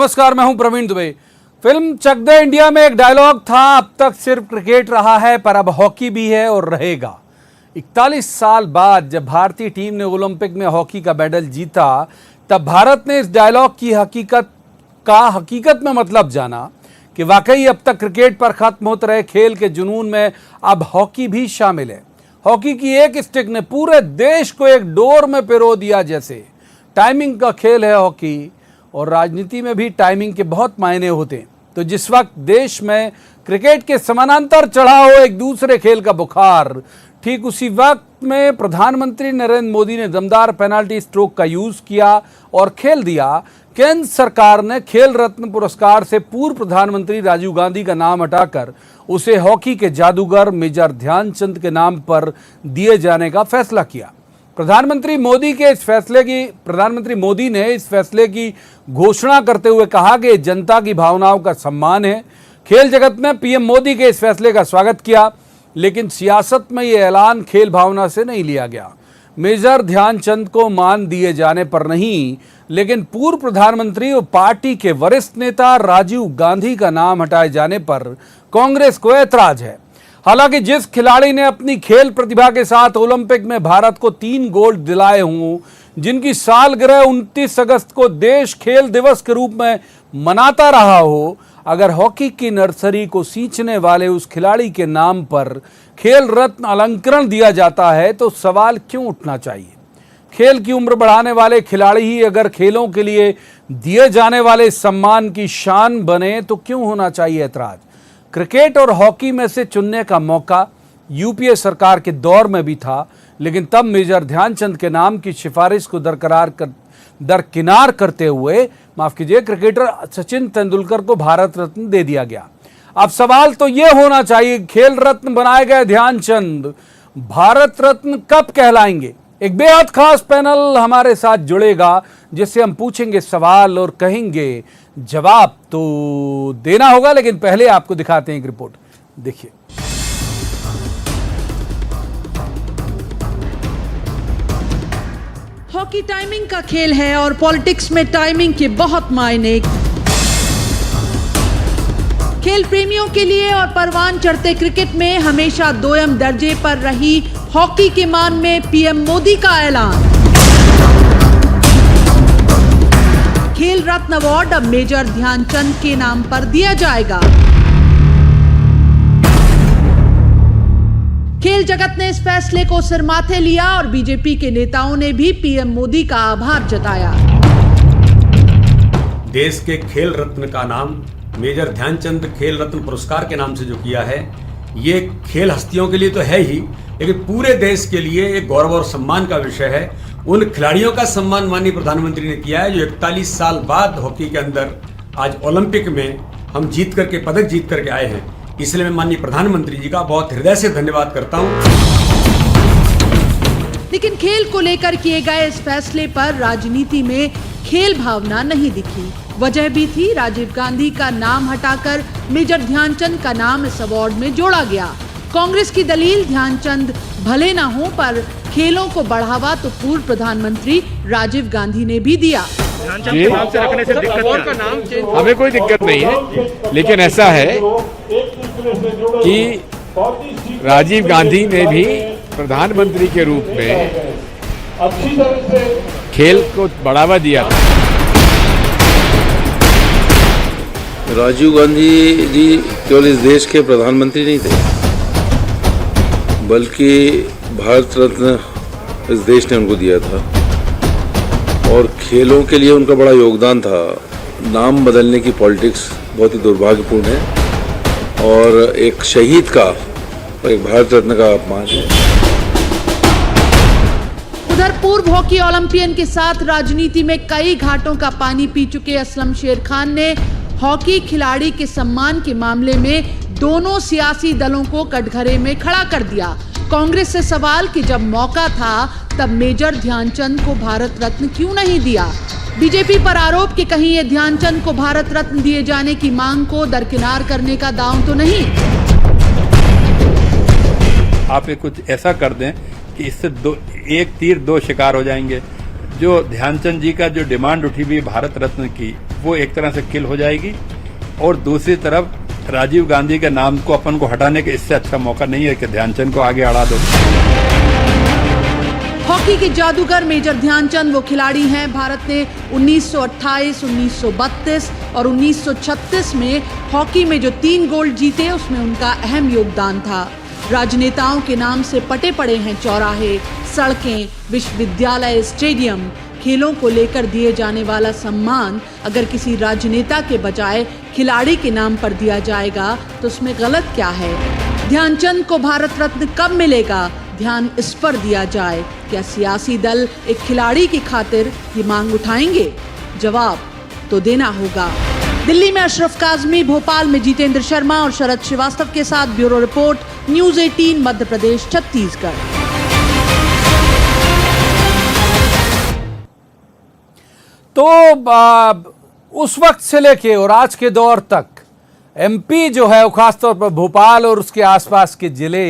नमस्कार, मैं हूं प्रवीण दुबे। फिल्म चक दे इंडिया में एक डायलॉग था, अब तक सिर्फ क्रिकेट रहा है पर अब हॉकी भी है और रहेगा। 41 साल बाद जब भारतीय टीम ने ओलंपिक में हॉकी का मेडल जीता, तब भारत ने इस डायलॉग की हकीकत में मतलब जाना कि वाकई अब तक क्रिकेट पर खत्म होते रहे खेल के जुनून में अब हॉकी भी शामिल है। हॉकी की एक स्टिक ने पूरे देश को एक डोर में पिरो दिया। जैसे टाइमिंग का खेल है हॉकी, और राजनीति में भी टाइमिंग के बहुत मायने होते हैं। तो जिस वक्त देश में क्रिकेट के समानांतर चढ़ा हो एक दूसरे खेल का बुखार, ठीक उसी वक्त में प्रधानमंत्री नरेंद्र मोदी ने दमदार पेनल्टी स्ट्रोक का यूज किया और खेल दिया। केंद्र सरकार ने खेल रत्न पुरस्कार से पूर्व प्रधानमंत्री राजीव गांधी का नाम हटाकर उसे हॉकी के जादूगर मेजर ध्यानचंद के नाम पर दिए जाने का फैसला किया। प्रधानमंत्री मोदी ने इस फैसले की घोषणा करते हुए कहा कि जनता की भावनाओं का सम्मान है। खेल जगत ने पीएम मोदी के इस फैसले का स्वागत किया, लेकिन सियासत में यह ऐलान खेल भावना से नहीं लिया गया। मेजर ध्यानचंद को मान दिए जाने पर नहीं, लेकिन पूर्व प्रधानमंत्री और पार्टी के वरिष्ठ नेता राजीव गांधी का नाम हटाए जाने पर कांग्रेस को ऐतराज है। हालांकि जिस खिलाड़ी ने अपनी खेल प्रतिभा के साथ ओलंपिक में भारत को 3 गोल्ड दिलाए हों, जिनकी सालगिरह 29 अगस्त को देश खेल दिवस के रूप में मनाता रहा हो, अगर हॉकी की नर्सरी को सींचने वाले उस खिलाड़ी के नाम पर खेल रत्न अलंकरण दिया जाता है, तो सवाल क्यों उठना चाहिए? खेल की उम्र बढ़ाने वाले खिलाड़ी ही अगर खेलों के लिए दिए जाने वाले सम्मान की शान बने, तो क्यों होना चाहिए ऐतराज? क्रिकेट और हॉकी में से चुनने का मौका यूपीए सरकार के दौर में भी था, लेकिन तब मेजर ध्यानचंद के नाम की सिफारिश को दरकिनार करते हुए क्रिकेटर सचिन तेंदुलकर को भारत रत्न दे दिया गया। अब सवाल तो ये होना चाहिए, खेल रत्न बनाए गए ध्यानचंद भारत रत्न कब कहलाएंगे? एक बेहद खास पैनल हमारे साथ जुड़ेगा, जिससे हम पूछेंगे सवाल और कहेंगे जवाब तो देना होगा। लेकिन पहले आपको दिखाते हैं एक रिपोर्ट, देखिए। हॉकी टाइमिंग का खेल है और पॉलिटिक्स में टाइमिंग के बहुत मायने। खेल प्रेमियों के लिए और परवान चढ़ते क्रिकेट में हमेशा दोयम दर्जे पर रही हॉकी के मान में पीएम मोदी का ऐलान। खेल रत्न अवार्ड अब मेजर ध्यानचंद के नाम पर दिया जाएगा। खेल जगत ने इस फैसले को सिर माथे लिया और बीजेपी के नेताओं ने भी पीएम मोदी का आभार जताया। देश के खेल रत्न का नाम मेजर ध्यानचंद खेल रत्न पुरस्कार के नाम से जो किया है, ये खेल हस्तियों के लिए तो है ही, लेकिन पूरे देश के लिए एक गौरव और सम्मान का विषय है। उन खिलाड़ियों का सम्मान माननीय प्रधानमंत्री ने किया है जो 41 साल बाद हॉकी के अंदर आज ओलंपिक में हम पदक जीत करके आए हैं। इसलिए मैं माननीय प्रधानमंत्री जी का बहुत हृदय से धन्यवाद करता हूं। लेकिन खेल को लेकर किए गए इस फैसले पर राजनीति में खेल भावना नहीं दिखी। वजह भी थी, राजीव गांधी का नाम हटाकर मेजर ध्यानचंद का नाम इस अवार्ड में जोड़ा गया। कांग्रेस की दलील, ध्यानचंद भले ना हो पर खेलों को बढ़ावा तो पूर्व प्रधानमंत्री राजीव गांधी ने भी दिया। ध्यानचंद के नाम से रखने से दिक्कत का नाम चेंज, हमें कोई दिक्कत नहीं है, लेकिन ऐसा है कि राजीव गांधी ने भी प्रधानमंत्री के रूप में खेल को बढ़ावा दिया था। राजीव गांधी जी केवल इस देश के प्रधानमंत्री नहीं थे, बल्कि भारत रत्न इस देश ने उनको दिया था और खेलों के लिए उनका बड़ा योगदान था। नाम बदलने की पॉलिटिक्स बहुत ही दुर्भाग्यपूर्ण है और एक शहीद का और एक भारत रत्न का अपमान है। उधर पूर्व हॉकी ओलंपियन के साथ राजनीति में कई घाटों का पानी पी चुके असलम शेर खान ने हॉकी खिलाड़ी के सम्मान के मामले में दोनों सियासी दलों को कटघरे में खड़ा कर दिया। कांग्रेस से सवाल कि जब मौका था तब मेजर ध्यानचंद को भारत रत्न क्यों नहीं दिया? बीजेपी पर आरोप कि कहीं ये ध्यानचंद को भारत रत्न दिए जाने की मांग को दरकिनार करने का दांव तो नहीं। आप कुछ ऐसा कर दें कि इससे एक तीर दो शिकार हो जाएंगे। जो ध्यानचंद जी का जो डिमांड उठी हुई भारत रत्न की, वो एक तरह से किल हो जाएगी। और दूसरी तरफ राजीव गांधी के नाम को अपन को हटाने के इससे अच्छा मौका नहीं है कि ध्यानचंद को आगे अड़ा दो। हॉकी के जादूगर मेजर ध्यानचंद वो खिलाड़ी हैं। भारत ने 1928, 1932 और 1936 में हॉकी में जो 3 गोल्ड जीते उसमें उनका अहम योगदान था। राजनेताओं के नाम से पटे पड़े हैं चौराहे, सड़कें, विश्वविद्यालय, स्टेडियम। खेलों को लेकर दिए जाने वाला सम्मान अगर किसी राजनेता के बजाय खिलाड़ी के नाम पर दिया जाएगा तो उसमें गलत क्या है? ध्यानचंद को भारत रत्न कब मिलेगा? ध्यान इस पर दिया जाए। क्या सियासी दल एक खिलाड़ी की खातिर ये मांग उठाएंगे? जवाब तो देना होगा। दिल्ली में अशरफ काजमी, भोपाल में जितेंद्र शर्मा और शरद श्रीवास्तव के साथ bureau report, news 18 Madhya Pradesh, Chhattisgarh. तो उस वक्त से लेके और आज के दौर तक एमपी जो है वो खासतौर पर भोपाल और उसके आसपास के जिले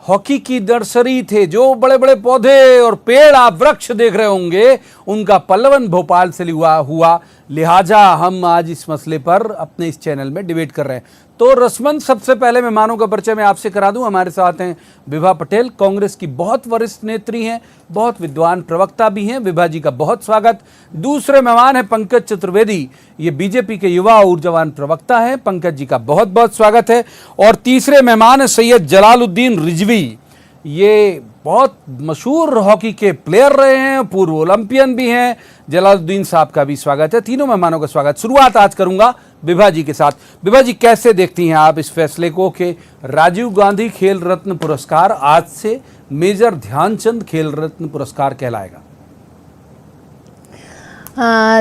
हॉकी की नर्सरी थे। जो बड़े बड़े पौधे और पेड़ आप वृक्ष देख रहे होंगे उनका पल्लवन भोपाल से हुआ। लिहाजा हम आज इस मसले पर अपने इस चैनल में डिबेट कर रहे हैं। तो रस्मन, सबसे पहले मेहमानों का परिचय मैं आपसे करा दूं। हमारे साथ हैं विभा पटेल, कांग्रेस की बहुत वरिष्ठ नेत्री हैं, बहुत विद्वान प्रवक्ता भी हैं। विभा जी का बहुत स्वागत। दूसरे मेहमान हैं पंकज चतुर्वेदी, ये बीजेपी के युवा ऊर्जावान प्रवक्ता हैं। पंकज जी का बहुत बहुत स्वागत है। और तीसरे मेहमान हैं सैयद जलालुद्दीन रिजवी, ये बहुत मशहूर हॉकी के प्लेयर रहे हैं, पूर्व ओलंपियन भी हैं। जलालुद्दीन साहब का भी स्वागत है। तीनों मेहमानों का स्वागत। शुरुआत आज करूंगा विभा जी के साथ। विभा जी, कैसे देखती हैं आप इस फैसले को कि राजीव गांधी खेल रत्न पुरस्कार आज से मेजर ध्यानचंद खेल रत्न पुरस्कार कहलाएगा?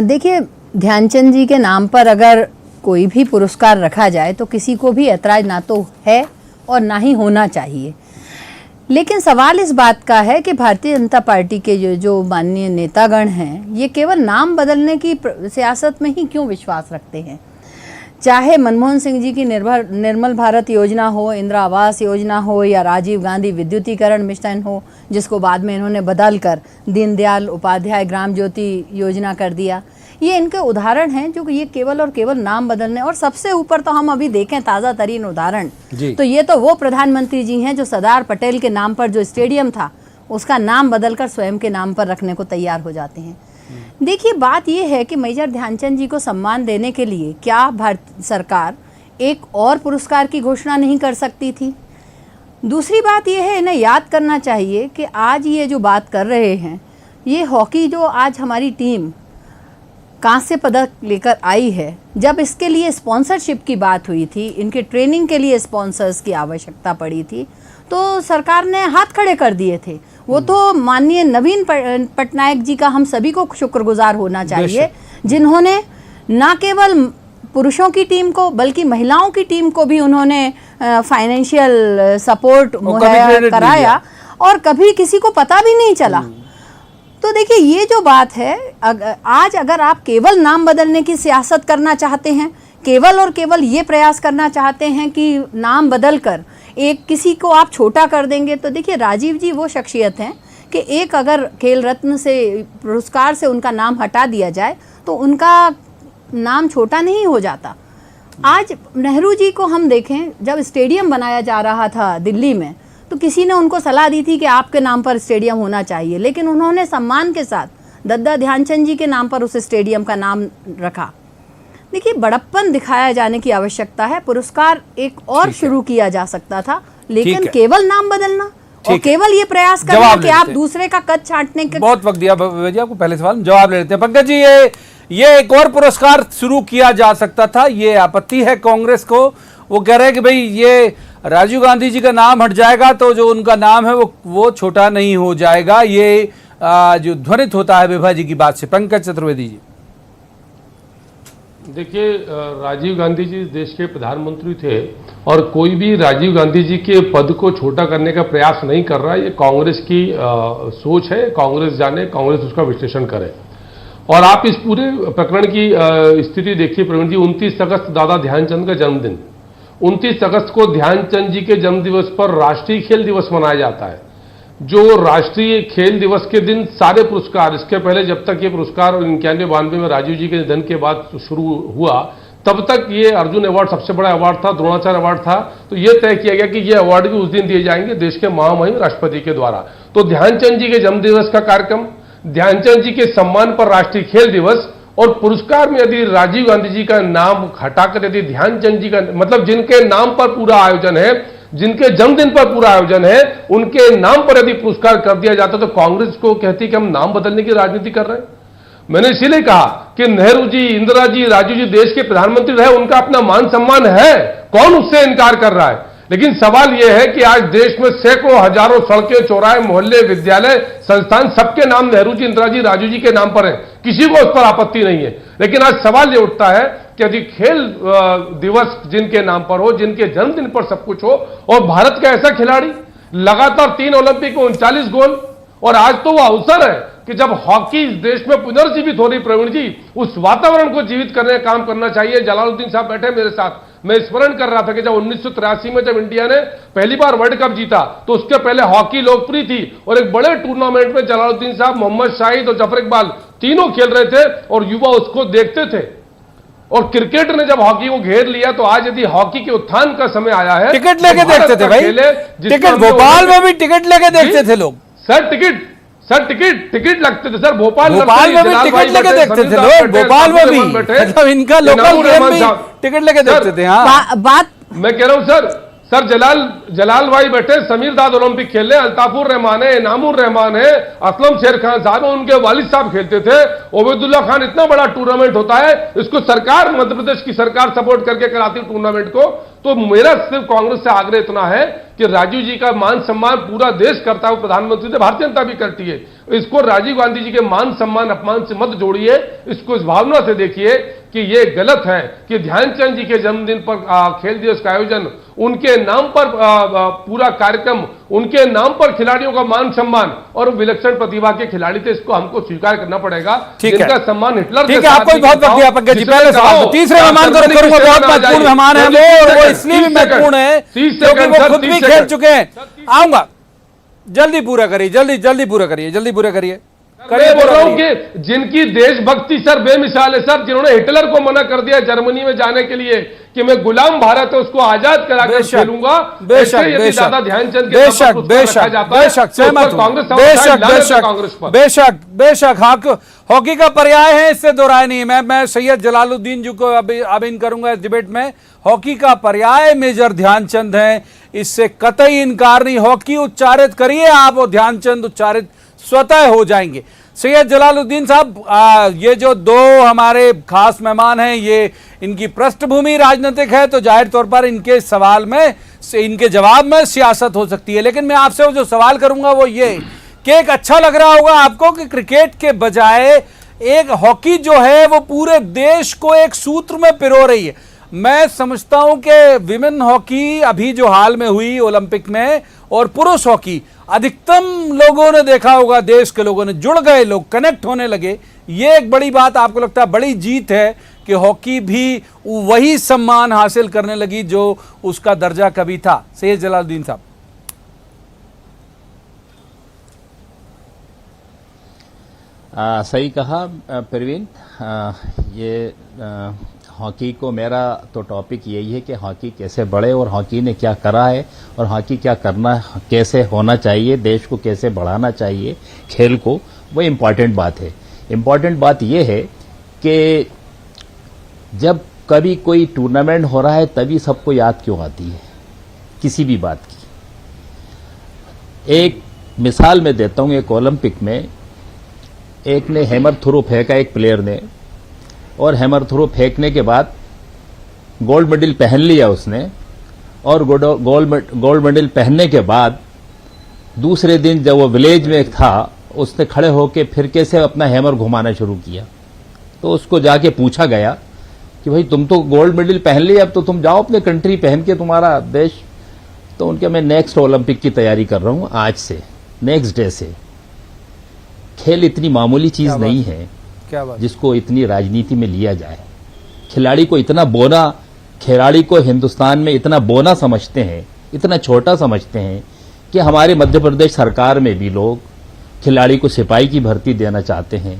देखिए, ध्यानचंद जी के नाम पर अगर कोई भी पुरस्कार रखा जाए तो किसी को भी ऐतराज ना तो है और ना ही होना चाहिए। लेकिन सवाल इस बात का है कि भारतीय जनता पार्टी के जो माननीय नेतागण हैं ये केवल नाम बदलने की सियासत में ही क्यों विश्वास रखते हैं? चाहे मनमोहन सिंह जी की निर्मल भारत योजना हो, इंदिरा आवास योजना हो या राजीव गांधी विद्युतीकरण मिशन हो जिसको बाद में इन्होंने बदल कर दीनदयाल उपाध्याय ग्राम ज्योति योजना कर दिया, ये इनके उदाहरण हैं जो ये केवल और केवल नाम बदलने। और सबसे ऊपर तो हम अभी देखें ताज़ा तरीन उदाहरण तो ये तो वो प्रधानमंत्री जी हैं जो सरदार पटेल के नाम पर जो स्टेडियम था उसका नाम बदलकर स्वयं के नाम पर रखने को तैयार हो जाते हैं। देखिए, बात यह है कि मेजर ध्यानचंद जी को सम्मान देने के लिए क्या भारत सरकार एक और पुरस्कार की घोषणा नहीं कर सकती थी? दूसरी बात यह है, इन्हें याद करना चाहिए कि आज ये जो बात कर रहे हैं, ये हॉकी जो आज हमारी टीम कांस्य पदक लेकर आई है, जब इसके लिए स्पॉन्सरशिप की बात हुई थी, इनके ट्रेनिंग के लिए स्पॉन्सर्स की आवश्यकता पड़ी थी, तो सरकार ने हाथ खड़े कर दिए थे। वो तो माननीय नवीन पटनायक जी का हम सभी को शुक्रगुजार होना चाहिए, जिन्होंने न केवल पुरुषों की टीम को बल्कि महिलाओं की टीम को भी उन्होंने फाइनेंशियल सपोर्ट मुहैया कराया और कभी किसी को पता भी नहीं चला। तो देखिए, ये जो बात है, आज अगर आप केवल नाम बदलने की सियासत करना चाहते हैं, केवल और केवल ये प्रयास करना चाहते हैं कि नाम बदलकर एक किसी को आप छोटा कर देंगे, तो देखिए राजीव जी वो शख्सियत हैं कि एक अगर खेल रत्न से पुरस्कार से उनका नाम हटा दिया जाए तो उनका नाम छोटा नहीं हो जाता। आज नेहरू जी को हम देखें, जब स्टेडियम बनाया जा रहा था दिल्ली में तो किसी ने उनको सलाह दी थी कि आपके नाम पर स्टेडियम होना चाहिए, लेकिन उन्होंने सम्मान के साथ दद्दा ध्यानचंद जी के नाम पर उस स्टेडियम का नाम रखा। देखिए, बड़प्पन दिखाया जाने की आवश्यकता है। पुरस्कार एक और शुरू किया जा सकता था, लेकिन केवल नाम बदलना और केवल ये प्रयास करना कि आप दूसरे का कद छांटने के बहुत वक्त दिया आपको। पहले सवाल में जवाब ले लेते हैं। पंकज जी, ये एक और पुरस्कार शुरू किया जा सकता था, ये आपत्ति है कांग्रेस को। वो कह रहे हैं कि भाई ये राजीव गांधी जी का नाम हट जाएगा तो जो उनका नाम है वो छोटा नहीं हो जाएगा। ये जो ध्वनित होता है विभा जी की बात से। पंकज चतुर्वेदी जी, देखिए, राजीव गांधी जी देश के प्रधानमंत्री थे और कोई भी राजीव गांधी जी के पद को छोटा करने का प्रयास नहीं कर रहा है। ये कांग्रेस की सोच है, कांग्रेस जाने, कांग्रेस उसका विश्लेषण करे। और आप इस पूरे प्रकरण की स्थिति देखिए प्रवीण जी, 29 अगस्त दादा ध्यानचंद का जन्मदिन, 29 अगस्त को ध्यानचंद जी के जन्मदिवस पर राष्ट्रीय खेल दिवस मनाया जाता है। जो राष्ट्रीय खेल दिवस के दिन सारे पुरस्कार, इसके पहले जब तक ये पुरस्कार 91-92 में राजीव जी के निधन के बाद शुरू हुआ, तब तक ये अर्जुन अवार्ड सबसे बड़ा अवार्ड था, द्रोणाचार्य अवार्ड था। तो ये तय किया गया कि ये अवार्ड भी उस दिन दिए जाएंगे देश के महामहिम राष्ट्रपति के द्वारा। तो ध्यानचंद जी के जन्मदिवस का कार्यक्रम, ध्यानचंद जी के सम्मान पर राष्ट्रीय खेल दिवस, और पुरस्कार में यदि राजीव गांधी जी का नाम हटाकर यदि ध्यानचंद जी का, मतलब जिनके नाम पर पूरा आयोजन है, जिनके जन्मदिन पर पूरा आयोजन है, उनके नाम पर यदि पुरस्कार कर दिया जाता तो कांग्रेस को कहती कि हम नाम बदलने की राजनीति कर रहे हैं। मैंने इसीलिए कहा कि नेहरू जी, इंदिरा जी, राजीव जी देश के प्रधानमंत्री रहे, उनका अपना मान सम्मान है, कौन उससे इनकार कर रहा है। लेकिन सवाल यह है कि आज देश में सैकड़ों हजारों सड़कें, चौराहे, मोहल्ले, विद्यालय, संस्थान सबके नाम नेहरू जी, इंदिरा जी, राजीव जी के नाम पर है, किसी को उस पर आपत्ति नहीं है। लेकिन आज सवाल यह उठता है कि यदि खेल दिवस जिनके नाम पर हो, जिनके जन्मदिन पर सब कुछ हो, और भारत का ऐसा खिलाड़ी लगातार 3 ओलंपिक में 39 गोल, और आज तो वो अवसर है कि जब हॉकी इस देश में पुनर्जीवित हो रही, प्रवीण जी, उस वातावरण को जीवित करने का काम करना चाहिए। जलालुद्दीन साहब बैठे मेरे साथ, मैं स्मरण कर रहा था कि जब 1983 में जब इंडिया ने पहली बार वर्ल्ड कप जीता तो उसके पहले हॉकी लोकप्रिय थी, और एक बड़े टूर्नामेंट में जलालुद्दीन साहब, मोहम्मद शाहिद और जफर इकबाल तीनों खेल रहे थे और युवा उसको देखते थे। और क्रिकेट ने जब हॉकी को घेर लिया, तो आज यदि हॉकी के उत्थान का समय आया है, टिकट लेके देखते थे भाई, टिकट भोपाल में भी टिकट लेके देखते थे लोग। सर टिकट लगते थे सर, भोपाल में भी टिकट लेके देखते थे लोग, भोपाल में भी, मतलब इनका लोकल गेम भी टिकट लेके देखते थे। हाँ, बात मैं कह रहा हूं सर जलाल भाई बैठे, समीर दाद ओलंपिक खेलने, अल्ताफुर रहमान है, इनामुर रहमान है, असलम शेर खान साहब, उनके वालिद साहब खेलते थे, ओबेदुल्ला खान। इतना बड़ा टूर्नामेंट होता है, इसको सरकार, मध्य प्रदेश की सरकार सपोर्ट करके कराती टूर्नामेंट को। तो मेरा सिर्फ कांग्रेस से आग्रह इतना है कि राजीव जी का मान सम्मान पूरा देश करता है, प्रधानमंत्री से भारतीय जनता भी करती है। इसको राजीव गांधी जी के मान सम्मान अपमान से मत जोड़िए, इसको इस भावना से देखिए कि ये गलत है कि ध्यानचंद जी के जन्मदिन पर खेल दिवस का आयोजन, उनके नाम पर पूरा कार्यक्रम, उनके नाम पर खिलाड़ियों का मान सम्मान, और विलक्षण प्रतिभा के खिलाड़ी थे, इसको हमको स्वीकार करना पड़ेगा। जिनका सम्मान हिटलर, ठीक है, आपको बहुत वक्त पंकज जी। पहले सवाल तीसरे मेहमान को करूंगा, बहुत महत्वपूर्ण मेहमान है वो इसलिए भी महत्वपूर्ण है क्योंकि वो खुद भी खेल चुके हैं। आऊंगा, जल्दी पूरा करिए, जल्दी पूरा करिए। मैं बोल रहा हूं कि जिनकी देशभक्ति सर बेमिसाल है सर, जिन्होंने हिटलर को मना कर दिया जर्मनी में जाने के लिए कि मैं गुलाम भारत है उसको आजाद कराकर खेलूंगा, दादा ध्यानचंद बेशक हॉकी का पर्याय है, इससे दो राय नहीं। मैं सैयद जलालुद्दीन जी को अब इन करूंगा इस डिबेट में। हॉकी का पर्याय मेजर ध्यानचंद है, इससे कतई इनकार नहीं। हॉकी उच्चारित करिए आप और ध्यानचंद उच्चारित स्वतः हो जाएंगे। सैयद जलालुद्दीन साहब, ये जो दो हमारे खास मेहमान हैं, ये इनकी पृष्ठभूमि राजनीतिक है, तो जाहिर तौर पर इनके सवाल में, इनके जवाब में सियासत हो सकती है। लेकिन मैं आपसे जो सवाल करूंगा वो ये कि एक अच्छा लग रहा होगा आपको कि क्रिकेट के बजाय एक हॉकी जो है वो पूरे देश को एक सूत्र में पिरो रही है। मैं समझता हूं कि विमेन हॉकी अभी जो हाल में हुई ओलंपिक में, और पुरुष हॉकी, अधिकतम लोगों ने देखा होगा, देश के लोगों ने जुड़ गए, लोग कनेक्ट होने लगे। ये एक बड़ी बात आपको लगता है, बड़ी जीत है कि हॉकी भी वही सम्मान हासिल करने लगी जो उसका दर्जा कभी था। सैयद जलालुद्दीन साहब। सही कहा प्रवीण। ये हॉकी को, मेरा तो टॉपिक यही है कि हॉकी कैसे बढ़े और हॉकी ने क्या करा है और हॉकी क्या करना, कैसे होना चाहिए, देश को कैसे बढ़ाना चाहिए खेल को, वो इम्पॉर्टेंट बात है। इम्पॉर्टेंट बात ये है कि जब कभी कोई टूर्नामेंट हो रहा है तभी सबको याद क्यों आती है किसी भी बात की। एक मिसाल मैं देता हूं, एक ओलंपिक में एक ने हैमर थ्रो फेंका, एक प्लेयर ने, और हैमर थ्रो फेंकने के बाद गोल्ड मेडल पहन लिया उसने, और गोल्ड मेडल पहनने के बाद दूसरे दिन जब वो विलेज में था, उसने खड़े होकर फिर कैसे अपना हैमर घुमाना शुरू किया। तो उसको जाके पूछा गया कि भाई तुम तो गोल्ड मेडल पहन लिया, अब तो तुम जाओ अपने कंट्री पहन के, तुम्हारा देश। तो उनके, मैं नेक्स्ट ओलंपिक की तैयारी कर रहा हूं आज से, नेक्स्ट डे से। खेल इतनी मामूली चीज नहीं है जिसको इतनी राजनीति में लिया जाए। खिलाड़ी को इतना बोना, खिलाड़ी को हिंदुस्तान में इतना बोना समझते हैं, इतना छोटा समझते हैं कि हमारे मध्य प्रदेश सरकार में भी लोग खिलाड़ी को सिपाही की भर्ती देना चाहते हैं,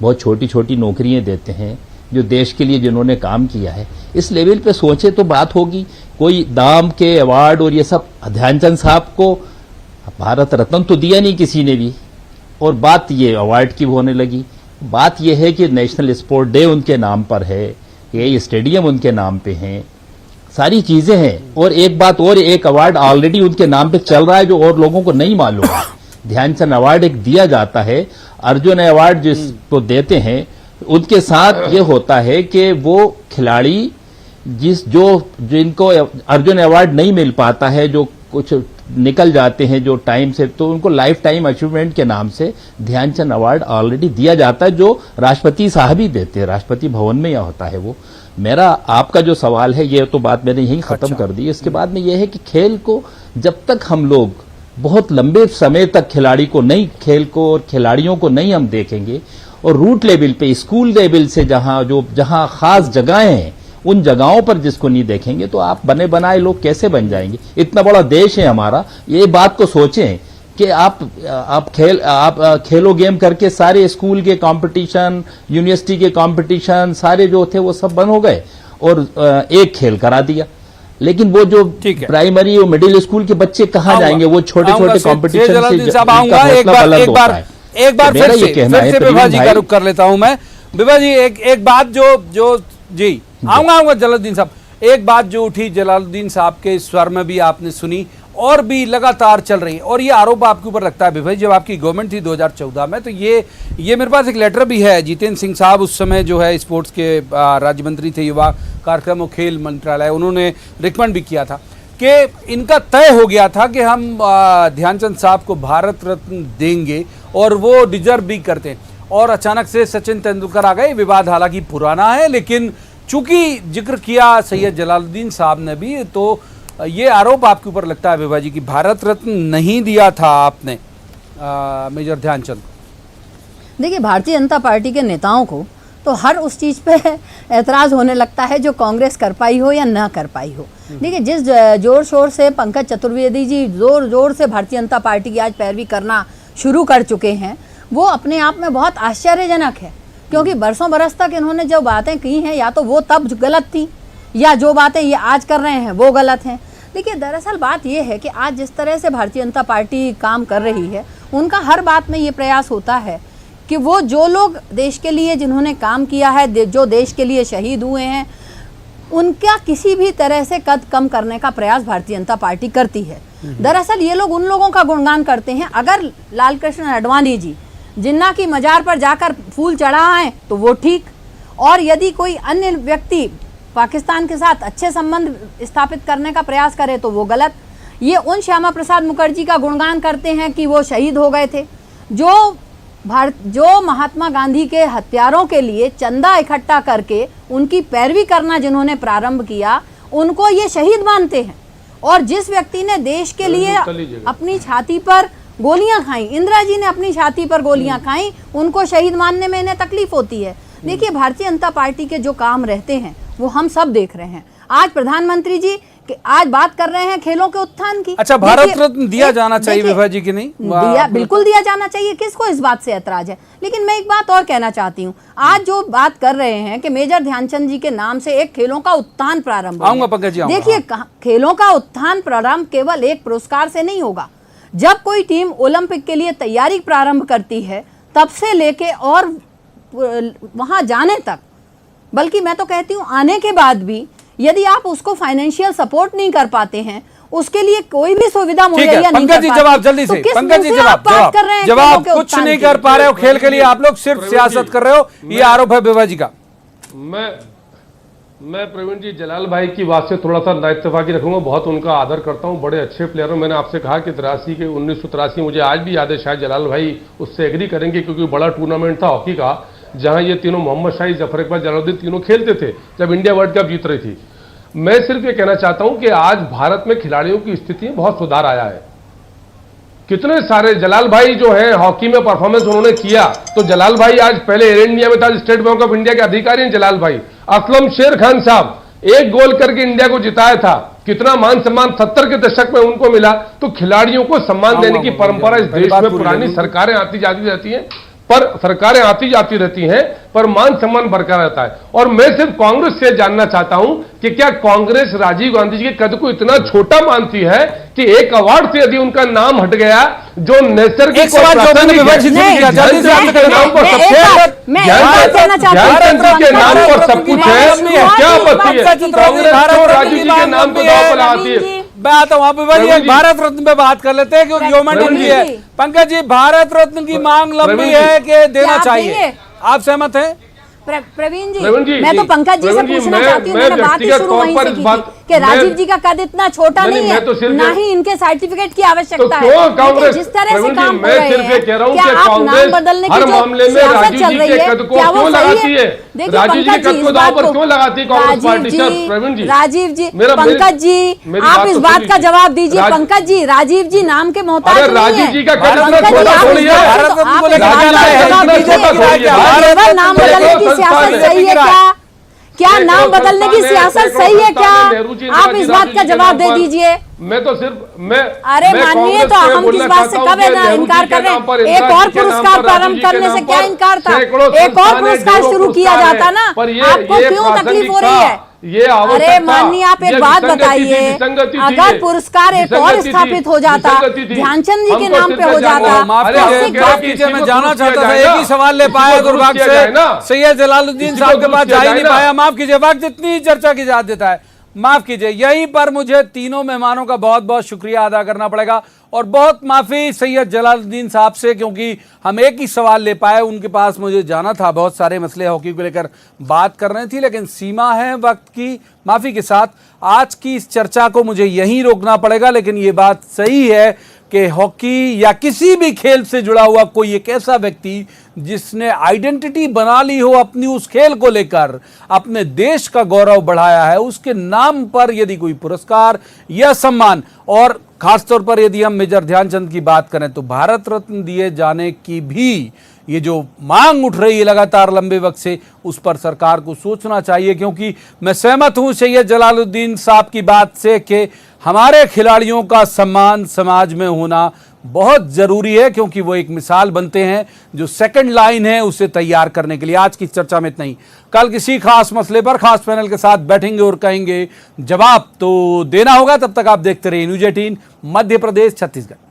बहुत छोटी छोटी नौकरियां देते हैं, जो देश के लिए जिन्होंने काम किया है। इस लेवल पे सोचे तो बात होगी। कोई दाम के अवार्ड और ये सब, ध्यानचंद साहब को भारत रत्न तो दिया नहीं किसी ने भी, और बात ये अवार्ड की होने लगी। बात ये है कि नेशनल स्पोर्ट डे उनके नाम पर है, ये स्टेडियम उनके नाम पे हैं, सारी चीजें हैं। और एक बात और, एक अवार्ड ऑलरेडी उनके नाम पे चल रहा है जो और लोगों को नहीं मालूम है। ध्यानचंद अवार्ड एक दिया जाता है, अर्जुन अवार्ड जिसको देते हैं उनके साथ ये होता है कि वो खिलाड़ी जिनको अर्जुन अवार्ड नहीं मिल पाता है, जो कुछ निकल जाते हैं जो टाइम से, तो उनको लाइफ टाइम अचीवमेंट के नाम से ध्यानचंद अवार्ड ऑलरेडी दिया जाता है, जो राष्ट्रपति साहब ही देते हैं, राष्ट्रपति भवन में यह होता है वो। मेरा आपका जो सवाल है ये तो बात मैंने यही खत्म कर दी। इसके बाद में यह है कि खेल को जब तक हम लोग बहुत लंबे समय तक खिलाड़ी को नहीं, खेल को और खिलाड़ियों को नहीं हम देखेंगे, और रूट लेवल पे, स्कूल लेवल से जहां खास जगहें हैं उन जगहों पर जिसको नहीं देखेंगे, तो आप बने बनाए लोग कैसे बन जाएंगे? इतना बड़ा देश है हमारा, ये बात को सोचें कि आप खेलो गेम करके सारे स्कूल के कंपटीशन, यूनिवर्सिटी के कंपटीशन सारे जो थे वो सब बंद हो गए और एक खेल करा दिया। लेकिन वो जो प्राइमरी और मिडिल स्कूल के बच्चे कहाँ जाएंगे? वो छोटे छोटे कॉम्पिटिशन से एक बार फिर से विभा जी का रुख कर लेता हूं मैं। विभा जी, एक बात जो जी आऊंगा जलालुद्दीन साहब, एक बात जो उठी जलालुद्दीन साहब के स्वर में भी आपने सुनी और भी लगातार चल रही है, और ये आरोप आपके ऊपर लगता है विभा जी, जब आपकी गवर्नमेंट थी 2014 में, तो ये मेरे पास एक लेटर भी है। जितेंद्र सिंह साहब उस समय जो है स्पोर्ट्स के राज्य मंत्री थे, युवा कार्यक्रम और खेल मंत्रालय, उन्होंने रिकमेंड भी किया था कि इनका तय हो गया था कि हम ध्यानचंद साहब को भारत रत्न देंगे और वो डिजर्व भी करते हैं। और अचानक से सचिन तेंदुलकर आ गए। विवाद हालांकि पुराना है, लेकिन चूंकि जिक्र किया सैयद जलालुद्दीन साहब ने भी, तो ये आरोप आपके ऊपर लगता है विभा जी की भारत रत्न नहीं दिया था आपने मेजर ध्यानचंद। देखिए, भारतीय जनता पार्टी के नेताओं को तो हर उस चीज़ पे एतराज़ होने लगता है जो कांग्रेस कर पाई हो या ना कर पाई हो। देखिए, जिस जोर शोर से पंकज चतुर्वेदी जी जोर जोर से भारतीय जनता पार्टी की आज पैरवी करना शुरू कर चुके हैं, वो अपने आप में बहुत आश्चर्यजनक है, क्योंकि बरसों बरस तक इन्होंने जो बातें की हैं, या तो वो तब गलत थी, या जो बातें ये आज कर रहे हैं वो गलत हैं। देखिए, दरअसल बात ये है कि आज जिस तरह से भारतीय जनता पार्टी काम कर रही है, उनका हर बात में ये प्रयास होता है कि वो जो लोग देश के लिए जिन्होंने काम किया है, जो देश के लिए शहीद हुए हैं, उनका किसी भी तरह से कद कम करने का प्रयास भारतीय जनता पार्टी करती है। दरअसल ये लोग उन लोगों का गुणगान करते हैं, अगर लालकृष्ण आडवाणी जी जिन्ना की मजार पर जाकर फूल चढ़ाएं तो वो ठीक, और यदि कोई अन्य व्यक्ति पाकिस्तान के साथ अच्छे संबंध स्थापित करने का प्रयास करे तो वो गलत। ये उन श्यामा प्रसाद मुखर्जी का गुणगान करते हैं कि वो शहीद हो गए थे, जो महात्मा गांधी के हत्यारों के लिए चंदा इकट्ठा करके उनकी पैरवी करना जिन्होंने प्रारंभ किया, उनको ये शहीद मानते हैं। और जिस व्यक्ति ने देश के लिए अपनी छाती पर गोलियां खाई, इंदिरा जी ने अपनी छाती पर गोलियां खाई, उनको शहीद मानने में इन्हें तकलीफ होती है। देखिए, भारतीय जनता पार्टी के जो काम रहते हैं वो हम सब देख रहे हैं। आज प्रधानमंत्री जी आज बात कर रहे हैं खेलों के उत्थान की। अच्छा, भारत रत्न दिया जाना चाहिए विभा जी की? नहीं बिल्कुल दिया जाना चाहिए, किसको इस बात से ऐतराज है। लेकिन मैं एक बात और कहना चाहती हूँ, आज जो बात कर रहे हैं कि मेजर ध्यानचंद जी के नाम से एक खेलों का उत्थान प्रारंभ होगा। देखिए, खेलों का उत्थान प्रारंभ केवल एक पुरस्कार से नहीं होगा। जब कोई टीम ओलंपिक के लिए तैयारी प्रारंभ करती है, तब से लेके और वहां जाने तक, बल्कि मैं तो कहती हूँ आने के बाद भी, यदि आप उसको फाइनेंशियल सपोर्ट नहीं कर पाते हैं, उसके लिए कोई भी सुविधा मुहैया नहीं कर पाते। जवाब जल्दी से, पंकज जी जवाब कुछ नहीं कर पा रहे हो खेल के लिए, आप लोग सिर्फ सियासत कर रहे हो, ये आरोप है विभा जी का। मैं प्रवीण जी जलाल भाई की बात से थोड़ा सा नाइत्तेफाकी रखूंगा। बहुत उनका आदर करता हूं, बड़े अच्छे प्लेयर हो। मैंने आपसे कहा कि 1983 मुझे आज भी याद है, शायद जलाल भाई उससे एग्री करेंगे, क्योंकि बड़ा टूर्नामेंट था हॉकी का, जहां ये तीनों मोहम्मद शाही, जफर इकबाल, जलालुद्दीन तीनों खेलते थे जब इंडिया वर्ल्ड कप जीत रही थी। मैं सिर्फ ये कहना चाहता हूं कि आज भारत में खिलाड़ियों की स्थिति में बहुत सुधार आया है। कितने सारे जलाल भाई जो है हॉकी में परफॉर्मेंस उन्होंने किया, तो जलाल भाई आज पहले एयर इंडिया में था, स्टेट बैंक ऑफ इंडिया के अधिकारी हैं जलाल भाई। असलम शेर खान साहब एक गोल करके इंडिया को जिताया था, कितना मान सम्मान 70 के दशक में उनको मिला। तो खिलाड़ियों को सम्मान देने की परंपरा इस देश में पुरानी सरकारें आती जाती रहती हैं, पर सरकारें आती जाती रहती हैं, पर मान सम्मान बरकरार रहता है। और मैं सिर्फ कांग्रेस से जानना चाहता हूं कि क्या कांग्रेस राजीव गांधी जी के कद को इतना छोटा मानती है कि एक अवार्ड से यदि उनका नाम हट गया, जो नैसर्गिक के नाम पर सब कुछ है, क्या आपत्ति है? कांग्रेस क्यों राजीव जी के नाम को दांव पर लगाती है? मैं आता हूँ भारत रत्न पे बात कर लेते हैं क्योंकि ह्यूमन भी है। पंकज जी, भारत रत्न की मांग लंबी है कि देना चाहिए, आप सहमत हैं? प्रवीण जी, मैं तो पंकज जी से पूछना चाहती हूँ, मैंने बात ही शुरू वहीं से की थी कि राजीव जी का कद इतना छोटा नहीं है, ना ही इनके सर्टिफिकेट की आवश्यकता है। जिस तरह से काम कर रहे हैं, क्या आप नाम बदलने की जो सियासत चल रही है, क्या वो सही है? देखिए पंकज जी, इस बात को राजीव जी, पंकज जी, आप इस बात का जवाब दीजिए। पंकज जी, राजीव जी नाम के मोहताज नहीं है। नाम बदलने की सियासत सही है क्या? क्या नाम बदलने की सियासत सही है क्या? आप इस बात का जवाब दे दीजिए। मैं तो सिर्फ अरे माननीय, तो हम किस बात से कब इनकार कर रहे हैं? एक और पुरस्कार प्रारंभ करने से क्या इनकार था? एक और पुरस्कार शुरू किया जाता ना, आपको क्यों तकलीफ हो रही है? अरे माननीय, आप एक बात बताइए, अगर पुरस्कार एक और स्थापित हो जाता, ध्यानचंद जी के नाम पे हो जाता, मैं जाना चाहता था, एक ही सवाल ले पाया दुर्भाग्य से सैयद जलालुद्दीन साहब के पास जा ही नहीं पाया। माफ कीजिए, वक्त इतनी चर्चा की जा देता है, माफ कीजिए। यहीं पर मुझे तीनों मेहमानों का बहुत बहुत शुक्रिया अदा करना पड़ेगा और बहुत माफी सैयद जलालुद्दीन साहब से, क्योंकि हम एक ही सवाल ले पाए, उनके पास मुझे जाना था, बहुत सारे मसले हॉकी को लेकर बात कर रही थी, लेकिन सीमा है वक्त की। माफी के साथ आज की इस चर्चा को मुझे यहीं रोकना पड़ेगा, लेकिन ये बात सही है कि हॉकी या किसी भी खेल से जुड़ा हुआ कोई एक ऐसा व्यक्ति जिसने आइडेंटिटी बना ली हो अपनी उस खेल को लेकर, अपने देश का गौरव बढ़ाया है, उसके नाम पर यदि कोई पुरस्कार या सम्मान, और खासतौर पर यदि हम मेजर ध्यानचंद की बात करें तो भारत रत्न दिए जाने की भी ये जो मांग उठ रही है लगातार लंबे वक्त से, उस पर सरकार को सोचना चाहिए। क्योंकि मैं सहमत हूं सैयद जलालुद्दीन साहब की बात से कि हमारे खिलाड़ियों का सम्मान समाज में होना बहुत जरूरी है, क्योंकि वो एक मिसाल बनते हैं जो सेकंड लाइन है उसे तैयार करने के लिए। आज की चर्चा में इतना ही, कल किसी खास मसले पर खास पैनल के साथ बैठेंगे और कहेंगे जवाब तो देना होगा। तब तक आप देखते रहिए न्यूज़ 18 मध्य प्रदेश छत्तीसगढ़।